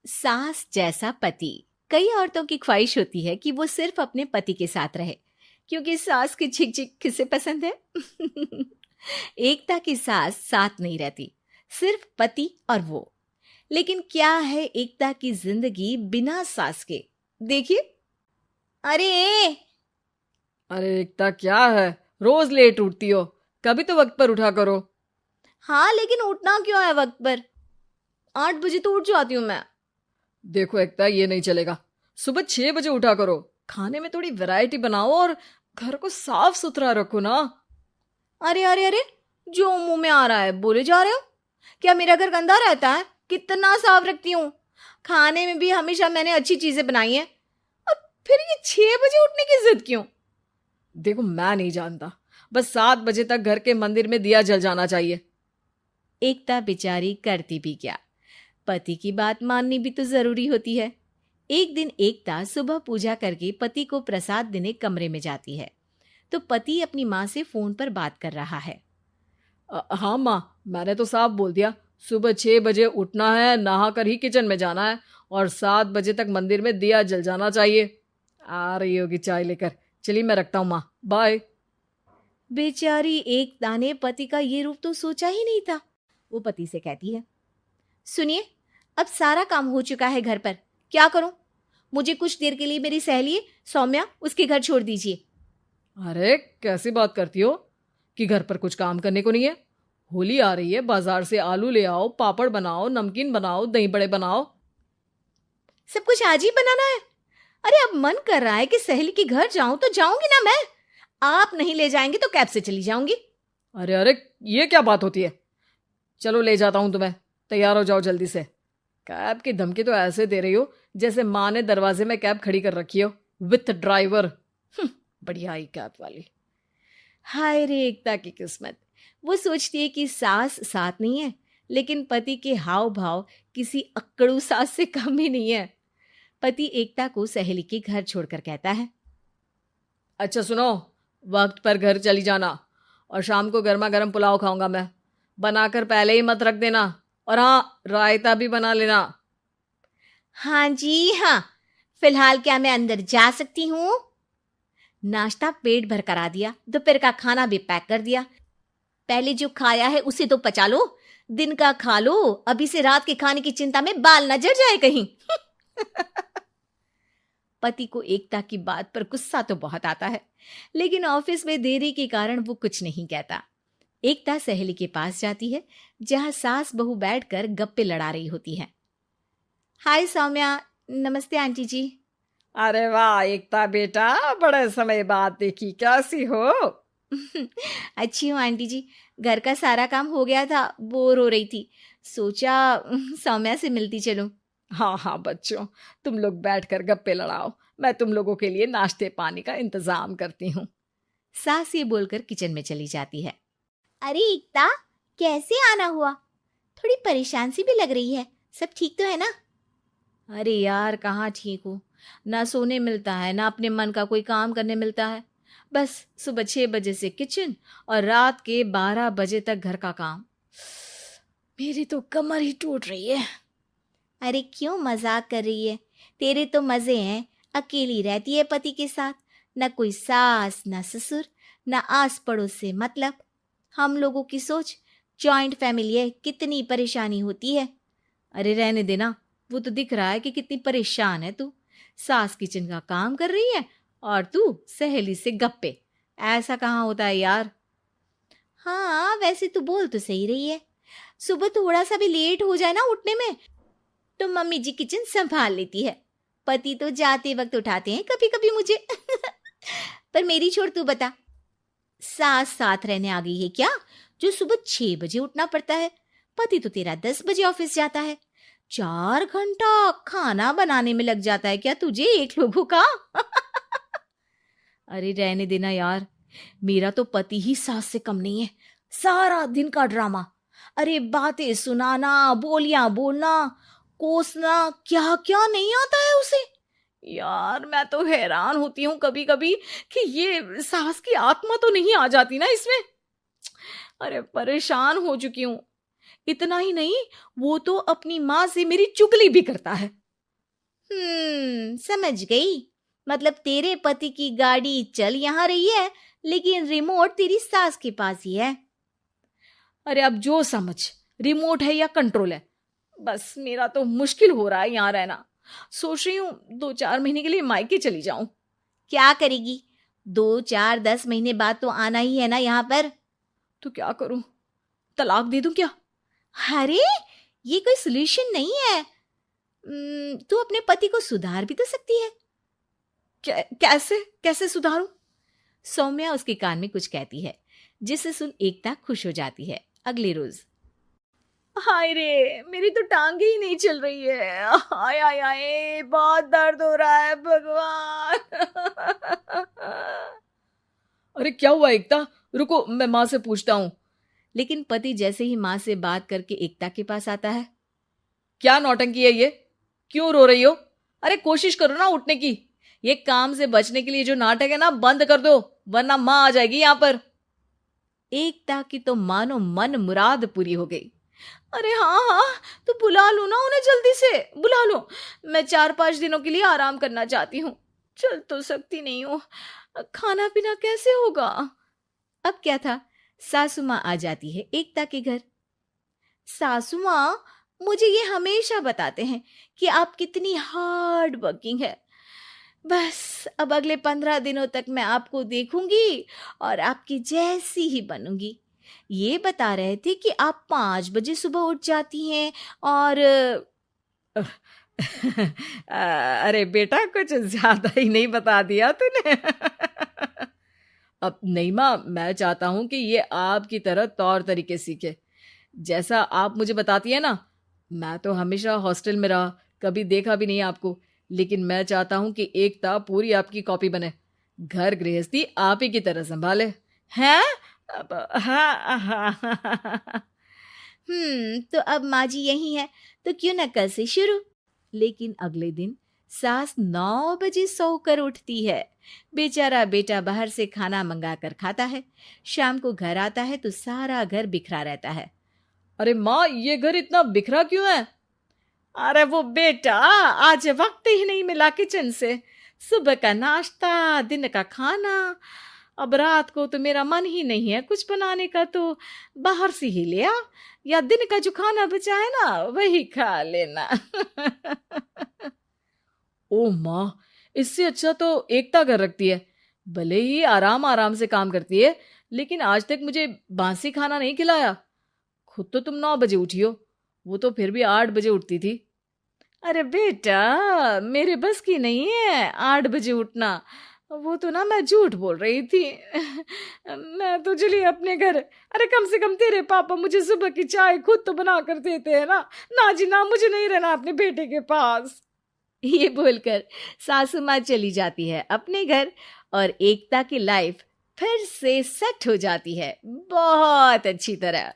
सास जैसा पति। कई औरतों की ख्वाहिश होती है कि वो सिर्फ अपने पति के साथ रहे, क्योंकि सास की झिक झिक किसे पसंद है। एकता की सास साथ नहीं रहती, सिर्फ पति और वो। लेकिन क्या है एकता की जिंदगी बिना सास के? देखिए। अरे, अरे एकता, क्या है? रोज लेट उठती हो। कभी तो वक्त पर उठा करो। हाँ लेकिन उठना क्यों है वक्त पर? 8 बजे तो उठ जाती हूँ मैं। देखो एकता, ये नहीं चलेगा। सुबह 6 बजे उठा करो। खाने में थोड़ी वैरायटी बनाओ और घर को साफ सुथरा रखो ना। अरे अरे अरे, जो मुंह में आ रहा है बोले जा रहे हो। क्या मेरा घर गंदा रहता है? कितना साफ रखती हूँ। खाने में भी हमेशा मैंने अच्छी चीजें बनाई हैं। अब फिर ये 6 बजे उठने की जिद क्यों? देखो, मैं नहीं जानता। बस 7 बजे तक घर के मंदिर में दिया जल जाना चाहिए। एकता बेचारी करती भी क्या, पति की बात माननी भी तो जरूरी होती है। एक दिन एकता सुबह पूजा करके पति को प्रसाद देने कमरे में जाती है, तो पति अपनी माँ से फोन पर बात कर रहा है। हाँ माँ, मैंने तो साफ बोल दिया। सुबह 6 बजे उठना है, नहा कर ही किचन में जाना है और 7 बजे तक मंदिर में दिया जल जाना चाहिए। आ रही होगी चाय लेकर। चलिए मैं रखता हूँ माँ, बाय। बेचारी एकता ने पति का ये रूप तो सोचा ही नहीं था। वो पति से कहती है, सुनिए, अब सारा काम हो चुका है घर पर, क्या करूं? मुझे कुछ देर के लिए मेरी सहेली सौम्या उसके घर छोड़ दीजिए। अरे कैसी बात करती हो कि घर पर कुछ काम करने को नहीं है? होली आ रही है, बाजार से आलू ले आओ, पापड़ बनाओ, नमकीन बनाओ, दही बड़े बनाओ। सब कुछ आज ही बनाना है? अरे अब मन कर रहा है कि सहेली के घर जाऊं तो जाऊंगी ना मैं। आप नहीं ले जाएंगे तो कैब से चली जाऊंगी। अरे अरे, ये क्या बात होती है? चलो ले जाता हूँ तुम्हें। तैयार हो जाओ जल्दी से। कैब की धमकी तो ऐसे दे रही हो जैसे माँ ने दरवाजे में कैब खड़ी कर रखी हो, विथ ड्राइवर। बढ़िया आई कैब वाली। हाय रे एकता की किस्मत। वो सोचती है कि सास साथ नहीं है, लेकिन पति के हाव भाव किसी अक्कड़ू सास से कम ही नहीं है। पति एकता को सहेली के घर छोड़कर कहता है, अच्छा सुनो, वक्त पर घर चली जाना और शाम को गर्मा गर्म पुलाव खाऊंगा मैं। बनाकर पहले ही मत रख देना। और हाँ, रायता भी बना लेना। हाँ जी हाँ, फिलहाल क्या मैं अंदर जा सकती हूँ? नाश्ता पेट भर करा दिया, दोपहर का खाना भी पैक कर दिया। पहले जो खाया है उसे तो पचा लो, दिन का खा लो, अभी से रात के खाने की चिंता में बाल न जल जाए कहीं। पति को एकता की बात पर गुस्सा तो बहुत आता है, लेकिन ऑफिस में देरी के कारण वो कुछ नहीं कहता। एकता सहेली के पास जाती है, जहां सास बहू बैठकर गप्पे लड़ा रही होती है। हाय सौम्या। नमस्ते आंटी जी। अरे वाह एकता बेटा, बड़े समय बाद देखी, कैसी हो? अच्छी हूँ आंटी जी। घर का सारा काम हो गया था, बोर हो रही थी, सोचा सौम्या से मिलती चलूं। हाँ हाँ बच्चों, तुम लोग बैठकर गप्पे लड़ाओ। मैं तुम लोगों के लिए नाश्ते पानी का इंतजाम करती हूँ। सास ये बोलकर किचन में चली जाती है। अरे एकता, कैसे आना हुआ? थोड़ी परेशान सी भी लग रही है, सब ठीक तो है ना? अरे यार, कहाँ ठीक हूँ। ना सोने मिलता है, ना अपने मन का कोई काम करने मिलता है। बस सुबह 6 बजे से किचन और रात के 12 बजे तक घर का काम। मेरी तो कमर ही टूट रही है। अरे क्यों मजाक कर रही है? तेरे तो मजे हैं। अकेली रहती है पति के साथ, न कोई सास न ससुर, न आस पड़ोस से मतलब। हम लोगों की सोच, जॉइंट फैमिली है, कितनी परेशानी होती है। अरे रहने देना, वो तो दिख रहा है कि कितनी परेशान है तू। सास किचन का काम कर रही है और तू सहेली से गप्पे। ऐसा कहाँ होता है यार। हाँ वैसे तू बोल तो सही रही है। सुबह थोड़ा सा भी लेट हो जाए ना उठने में, तो मम्मी जी किचन संभाल लेती है। पति तो जाते वक्त उठाते हैं कभी कभी मुझे। पर मेरी छोड़, तू बता, सास साथ रहने आ गई है क्या, जो सुबह 6 बजे उठना पड़ता है? पति तो तेरा 10 बजे ऑफिस जाता है। 4 घंटा खाना बनाने में लग जाता है क्या तुझे, एक लोगों का? अरे रहने देना यार, मेरा तो पति ही सास से कम नहीं है। सारा दिन का ड्रामा। अरे बातें सुनाना, बोलियां बोलना, कोसना, क्या क्या नहीं आता है उसे। यार मैं तो हैरान होती हूँ कभी कभी कि ये सास की आत्मा तो नहीं आ जाती ना इसमें। अरे परेशान हो चुकी हूँ। इतना ही नहीं, वो तो अपनी माँ से मेरी चुगली भी करता है। समझ गई। मतलब तेरे पति की गाड़ी चल यहाँ रही है, लेकिन रिमोट तेरी सास के पास ही है। अरे अब जो समझ, रिमोट है या कंट्रोल है, बस मेरा तो मुश्किल हो रहा है यहाँ रहना। सोच रही हूँ 2-4 महीने के लिए मायके चली जाऊं। क्या करेगी? 2-4-10 महीने बाद तो आना ही है ना यहाँ पर। तो क्या करूं, तलाक दे दूं क्या? अरे ये कोई सोल्यूशन नहीं है। तू अपने पति को सुधार भी तो सकती है। कैसे कैसे सुधारूं? सौम्या उसके कान में कुछ कहती है, जिसे सुन एकता खुश हो जाती है। अगले रोज, हाय रे, मेरी तो टांगे ही नहीं चल रही है। हाय हाय हाय, बहुत दर्द हो रहा है भगवान। अरे क्या हुआ एकता, रुको मैं माँ से पूछता हूँ। लेकिन पति जैसे ही माँ से बात करके एकता के पास आता है। क्या नौटंकी है ये, क्यों रो रही हो? अरे कोशिश करो ना उठने की। ये काम से बचने के लिए जो नाटक है ना, बंद कर दो, वरना माँ आ जाएगी यहाँ पर। एकता की तो मानो मन मुराद पूरी हो गई। अरे हाँ हाँ, तो बुला लो ना उन्हें, जल्दी से बुला लो। मैं 4-5 दिनों के लिए आराम करना चाहती हूँ, चल तो सकती नहीं हूँ। खाना पीना कैसे होगा? अब क्या था, सासू माँ आ जाती है एकता के घर। सासू माँ, मुझे ये हमेशा बताते हैं कि आप कितनी हार्ड वर्किंग है। बस अब अगले 15 दिनों तक मैं आपको देखूंगी और आपकी जैसी ही बनूंगी। ये बता रहे थे कि आप 5 बजे सुबह उठ जाती हैं और अरे बेटा, कुछ ज्यादा ही नहीं बता दिया तूने। अब नहीं माँ, मैं चाहता हूं कि ये आपकी तरह तौर तरीके सीखे, जैसा आप मुझे बताती है ना। मैं तो हमेशा हॉस्टल में रहा, कभी देखा भी नहीं आपको, लेकिन मैं चाहता हूं कि एकता पूरी आपकी कॉपी बने, घर गृहस्थी आप ही की तरह संभाले। हैं? हाँ हाँ। तो अब माँ जी यही है, तो क्यों ना कल से शुरू। लेकिन अगले दिन सास 9 बजे सोकर उठती है। बेचारा बेटा बाहर से खाना मंगा कर खाता है। शाम को घर आता है तो सारा घर बिखरा रहता है। अरे माँ, ये घर इतना बिखरा क्यों है? अरे वो बेटा, आज वक्त ही नहीं मिला किचन से। सुबह का नाश्ता, दिन का खाना, अब रात को तो मेरा मन ही नहीं है कुछ बनाने का, तो बाहर से ही ले आ, या दिन का जो खाना बचा है ना वही खा लेना। ओ माँ, इससे अच्छा तो एकता कर रखती है। भले ही आराम आराम से काम करती है, लेकिन आज तक मुझे बासी खाना नहीं खिलाया। खुद तो तुम 9 बजे उठी हो, वो तो फिर भी 8 बजे उठती थी। अरे बेटा, मेरे बस की नहीं है 8 बजे उठना, वो तो ना मैं झूठ बोल रही थी। मैं तो चली अपने घर। अरे कम से कम तेरे पापा मुझे सुबह की चाय खुद तो बना कर देते हैं ना। ना जी ना, मुझे नहीं रहना अपने बेटे के पास। ये बोलकर सासू माँ चली जाती है अपने घर और एकता की लाइफ फिर से सेट हो जाती है बहुत अच्छी तरह।